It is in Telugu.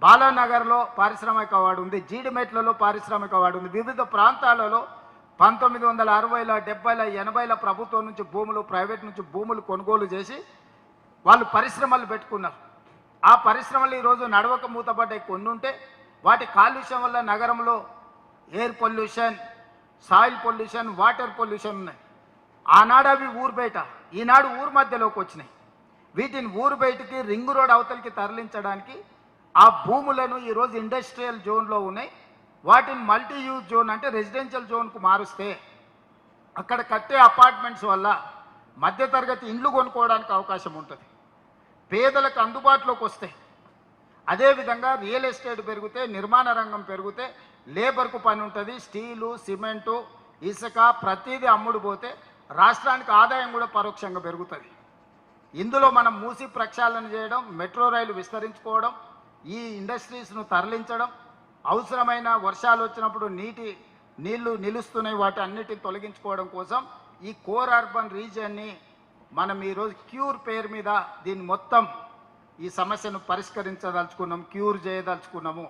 బాలానగర్లో పారిశ్రామిక వాడు ఉంది, జీడిమెట్లలో పారిశ్రామిక వాడు ఉంది. వివిధ ప్రాంతాలలో 1960ల 70ల 80ల ప్రభుత్వం నుంచి భూములు, ప్రైవేట్ నుంచి భూములు కొనుగోలు చేసి వాళ్ళు పరిశ్రమలు పెట్టుకున్నారు. ఆ పరిశ్రమలు ఈరోజు నడవక మూతపడ్డాయి. కొన్ని ఉంటే వాటి కాలుష్యం వల్ల నగరంలో air pollution, soil pollution, water pollution ఉన్నాయి. ఆనాడు అవి ఊరు బయట, ఈనాడు ఊరు మధ్యలోకి వచ్చినాయి. వీటిని ఊరు బయటికి రింగ్ రోడ్ అవతలికి తరలించడానికి ఆ భూములను ఈరోజు ఇండస్ట్రియల్ జోన్లో ఉన్నాయి. వాటిని మల్టీ యూజ్ జోన్ అంటే రెసిడెన్షియల్ జోన్కు మారుస్తే అక్కడ కట్టే అపార్ట్మెంట్స్ వల్ల మధ్యతరగతి ఇండ్లు కొనుక్కోవడానికి అవకాశం ఉంటుంది, పేదలకు అందుబాటులోకి వస్తాయి. అదేవిధంగా రియల్ ఎస్టేట్ పెరిగితే, నిర్మాణ రంగం పెరిగితే లేబర్కు పని ఉంటుంది. స్టీలు, సిమెంటు, ఇసుక ప్రతిదీ అమ్ముడు పోతే రాష్ట్రానికి ఆదాయం కూడా పరోక్షంగా పెరుగుతుంది. ఇందులో మనం మూసి ప్రక్షాళన చేయడం, మెట్రో రైలు విస్తరించుకోవడం, ఈ ఇండస్ట్రీస్ను తరలించడం, అవసరమైన వర్షాలు వచ్చినప్పుడు నీళ్లు నిలుస్తున్నాయి వాటి అన్నిటిని తొలగించుకోవడం కోసం ఈ కోర్ అర్బన్ రీజియన్ని మనం ఈరోజు క్యూర్ పేరు మీద దీన్ని మొత్తం ఈ సమస్యను పరిష్కరించదలుచుకున్నాం, క్యూర్ చేయదలుచుకున్నాము.